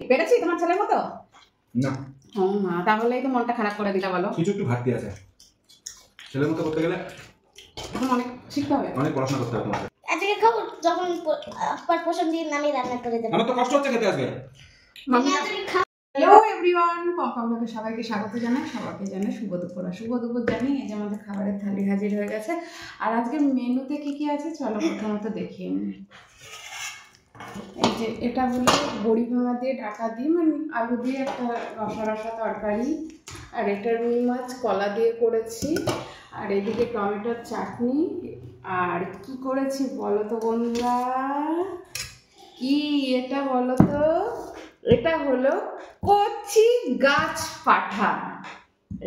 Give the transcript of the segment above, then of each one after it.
পেরেছি তোমার ছেলের মতো না। ও মা, তাহলেই তো মনটা খারাপ করে দিলা বলো। কিছু একটু ঘাটতি আছে, ছেলের মতো করতে গেলে এখন অনেক শিখতে হবে, অনেক পড়াশোনা করতে হবে তোমাকে। আজকে খাবো যখন আপার পছন্দ দিয়ে আমি রান্না করে দেব। আমার তো কষ্ট হচ্ছে খেতে আজকে। মামি আজকে খাও। হ্যালো এভরিওয়ান, পম্পমকে সবাইকে স্বাগত জানাই, সবাইকে জানাই শুভ দুপুর। শুভ দুপুর জানি। এই যে আমাদের খাবারের থালি হাজির হয়ে গেছে। আর আজকে মেনুতে কি কি আছে চলো প্রথমত দেখিয়ে নিই। এই যে এটা হলো বড়ি ভাঙা দিয়ে ডাটা দিয়ে মানে আলু দিয়ে একটা রসা রসা তরকারি। আর এটা রুই মাছ কলা দিয়ে করেছি। আর এদিকে টমেটোর চাটনি। আর কি করেছি বলো তো বন্ধুরা, কি এটা বলো তো, এটা হলো কচি গাছ পাঠা।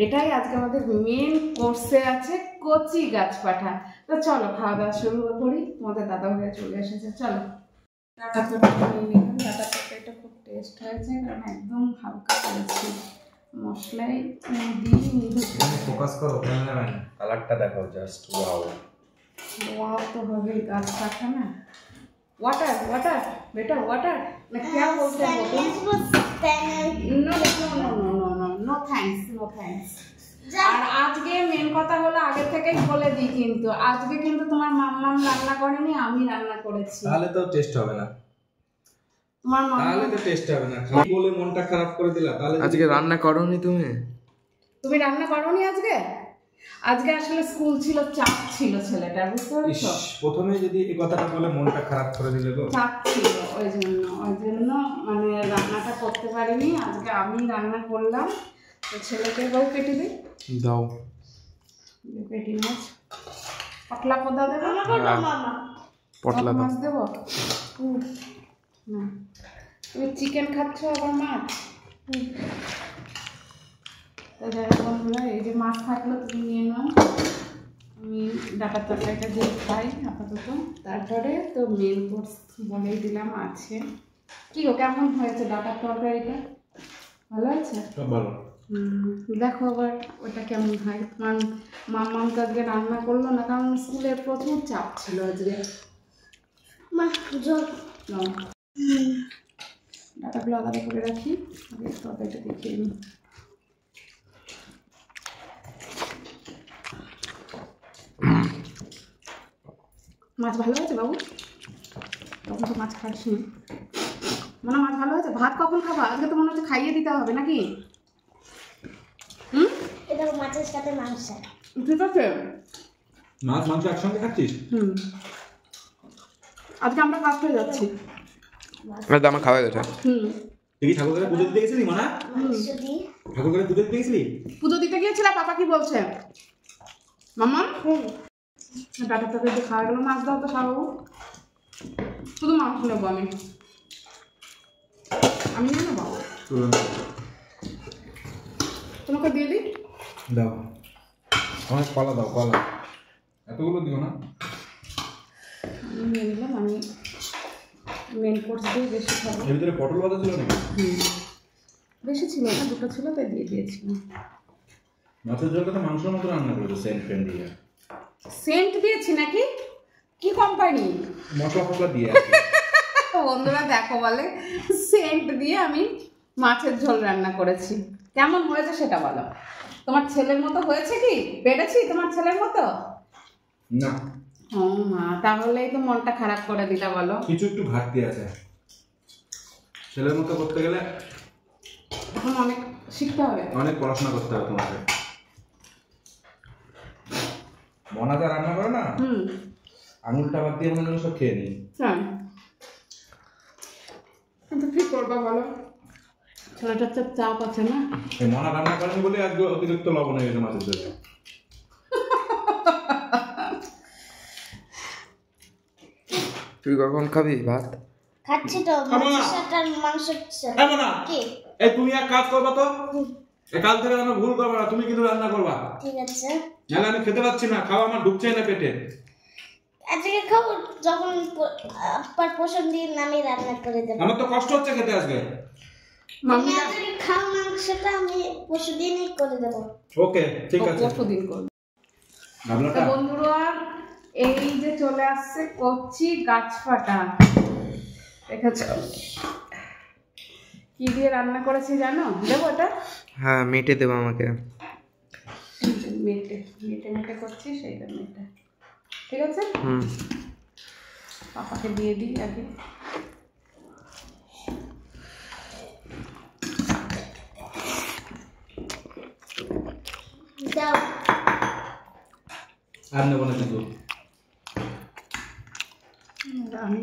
এটাই আজকে আমাদের মেন কোর্সে আছে, কচি গাছ পাঠা। তো চলো খাওয়া দাওয়া শুরু করি। তোমাদের দাদা ভাইয়া চলে এসেছে, চলো। ডাটা তরকারি নিয়ে নিলাম। ডাটা তরকারিটা খুব টেস্ট হয়েছে কারণ একদম হালকা করেছি, মশলাই দিয়ে ফোকাস করো ক্যামেরাম্যান, কালারটা দেখো জাস্ট ওয়াও। ওয়াও তো হবে গাছ পাঠা না। वाटर वाटर बेटा वाटर मैं क्या बोलते हैं वो no no no no no no no thanks no thanks. আর আজকে মেন কথা হলো আগে থেকেই বলে দিই, কিন্তু আজকে কিন্তু তোমার মাম্মাম রান্না করেনি, আমি রান্না করেছি। তাহলে তো টেস্ট হবে না, তোমার মাম্মা তাহলে তো টেস্ট হবে না। খাই বলে মনটা খারাপ করে দিলা। তাহলে আজকে রান্না করোনি তুমি? তুমি রান্না করোনি আজকে? আজকে আসলে স্কুল ছিল, চাপ ছিল ছেলেটার, বুঝতে পারছো? প্রথমে যদি এই কথাটা বলে মনটা খারাপ করে দিলে গো। চাপ ছিল, ওই জন্য মানে রান্নাটা করতে পারিনি। আজকে আমি রান্না করলাম। তো ছেলেকে বউ কেটে দিই দাও, পেটি মাছ পটলা পদা দেবো, পটলা মাছ দেবো না। তুমি চিকেন খাচ্ছ আবার মাছ? তো যাই হোক বন্ধুরা, এই যে মাছ থাকলো তুমি নিয়ে নাও। আমি ডাটার তরকারিটা দিয়ে খাই আপাতত, তারপরে তো মেন কোর্স বলেই দিলাম আছে। কি গো কেমন হয়েছে ডাটার তরকারিটা? ভালো আছে? সব ভালো। দেখো আবার ওটা কেমন হয়। তোমার মাম্মাম তো আজকে রান্না করলো না কারণ স্কুলে প্রচুর চাপ ছিল আজকে। মা জল নাও, ডাটাগুলো আলাদা করে রাখি, আগে তরকারিটা দেখিয়ে নিই। মাছ ভালো হয়েছে বাবু? তখন তো মাছ খাসনি, মনে মাছ ভালো হয়েছে। ভাত কখন খাবা? আজকে তো মনে হচ্ছে খাইয়ে দিতে হবে নাকি? এটা মাছের সাথে মাংস। ঠিক আছে, মাছ মাংস একসঙ্গে খাচ্ছিস? আজকে আমরা ফার্স্ট হয়ে যাচ্ছি। আমার খাওয়া গেছে। দেখি ঠাকুর করে পুজো দিতে গেছিলি মানা? মাংস দিয়ে ঠাকুর করে পুজো দিতে গেছিলি? পুজো দিতে গিয়েছিলাম। পাপা কি বলছে মাম্মা? ডাটা তরকারি খাওয়া গেল। মাছ দাও তো খাবো, শুধু মাংস নেবো আমি নিয়ে নেবো। তোমাকে দিয়ে দিই, দাও আমার কলা দাও, কলা এতগুলো দিও না। আমি নিয়ে নিলাম। আমি মেন কোর্স দিয়ে বেশি খাবো। এর ভিতরে পটল ভাজা ছিল নাকি? বেশি ছিল না, দুটো ছিল তাই দিয়ে দিয়েছিলাম। মাছের ঝোলটা তো মাংসের মতো রান্না করেছে, সেন্ট ফ্রেন্ড দিয়ে। সেন্ট দিয়েছি নাকি? কি কোম্পানি? মশলা ফসলা দিয়ে। বন্ধুরা দেখো বলে সেন্ট দিয়ে আমি মাছের ঝোল রান্না করেছি। কেমন হয়েছে সেটা বলো। তোমার ছেলের মতো হয়েছে কি? পেরেছি তোমার ছেলের মতো না। ও মা, তাহলেই তো মনটা খারাপ করে দিলা বলো। কিছু একটু ঘাটতি আছে, ছেলের মতো করতে গেলে এখন অনেক শিখতে হবে, অনেক পড়াশোনা করতে হবে তোমাকে। মনাদা রান্না করে না, আঙুলটা বাদ দিয়ে মনে হয় সব খেয়ে নিই। কিন্তু কি করবা বলো, ছেলেটার তো চাপ আছে না। এই মনা রান্না করেনি বলে আজকে অতিরিক্ত লবণ হয়ে গেছে মাছের ঝোলে। তুই কখন খাবি ভাত? খাচ্ছি তো মাছের সাথে মাংস। কি এই তুমি এক কাজ করবা তো, এই কাল থেকে যেন ভুল করবা না, তুমি কিন্তু রান্না করবা। ঠিক আছে, নাহলে আমি খেতে পাচ্ছি না, খাওয়া আমার ঢুকছে না পেটে। আজকে খাবো যখন আপার পছন্দ দিয়ে আমি রান্না করে দেব। আমার তো কষ্ট হচ্ছে খেতে আজকে। মাম্মি আজকে খাও মাংসটা আমি পরশু দিনই করে দেব। ওকে ঠিক আছে, কতদিন করবো। ভাবলাটা বন্ধুরা এই যে চলে আসছে কচি গাছ ফাটা, দেখেছ কি দিয়ে রান্না করেছি জানো? দেবো এটা? হ্যাঁ মেটে দেবো আমাকে। মেটে মেটে মেটে করছি, সেইটা মেটে। ঠিক আছে, হুম। পাপাকে দিয়ে দিই আগে। দাও। আর নেবো না কিন্তু। আমি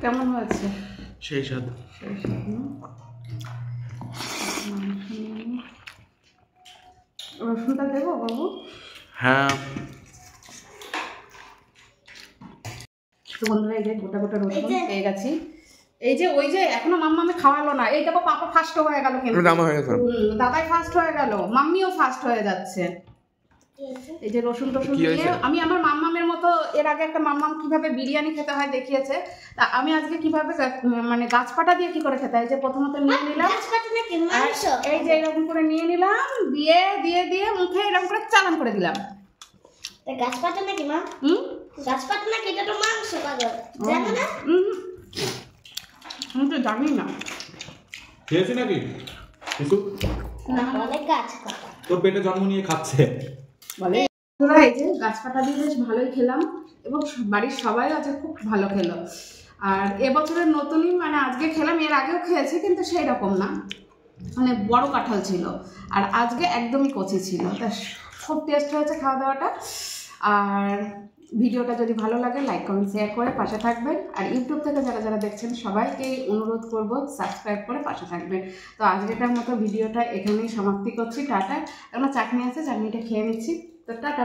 কেমন হয়েছে? সেই স্বাদ। রসুনটা দেবো বাবু? হ্যাঁ। তো বন্ধুরা এই যে গোটা গোটা রসুন পেয়ে গেছি। এই যে ওই যে এখনো মাম্মামে খাওয়ালো না, এই দেখো পাপা ফার্স্ট হয়ে গেল কিন্তু। দামা হয়ে গেছে। দাদাই ফার্স্ট হয়ে গেল, মাম্মিও ফার্স্ট হয়ে যাচ্ছে। এই যে রসুন টসুন দিয়ে আমি আমার মাম্মামের মতো এর আগে একটা মাম্মাম কিভাবে বিরিয়ানি খেতে হয় দেখিয়েছে, তা আমি আজকে কিভাবে মানে গাছপাটা দিয়ে কি করে খেতে হয়। যে প্রথমত নিয়ে নিলাম গাছপাতা নাকি মাংস? এই যে এরকম করে নিয়ে নিলাম, দিয়ে দিয়ে দিয়ে মুখে এরকম করে চালান করে দিলাম। গাছপাতা নাকি মা? গাছপাতা নাকি? এটা তো মাংস পাগল, জানো না? আমি তো জানি না। খেয়েছি নাকি কিছু? না বলে গাছপাতা। তোর পেটে জন্ম নিয়ে খাচ্ছে বলে। তোরা এই যে গাছপাতা দিয়ে বেশ ভালোই খেলাম এবং বাড়ির সবাই আজকে খুব ভালো খেলো। আর এবছরের নতুনই মানে আজকে খেলাম, এর আগেও খেয়েছি কিন্তু সেই রকম না, মানে বড় কাঁঠাল ছিল আর আজকে একদমই কচি ছিল। তা খুব টেস্ট হয়েছে খাওয়া দাওয়াটা। আর ভিডিওটা যদি ভালো লাগে লাইক কমেন্ট শেয়ার করে পাশে থাকবেন। আর ইউটিউব থেকে যারা যারা দেখছেন সবাইকেই অনুরোধ করব সাবস্ক্রাইব করে পাশে থাকবেন। তো আজকেরটার মতো ভিডিওটা এখানেই সমাপ্তি করছি। টাটা। এখন চাটনি আছে, চাটনিটা খেয়ে নিচ্ছি। তো টাটা।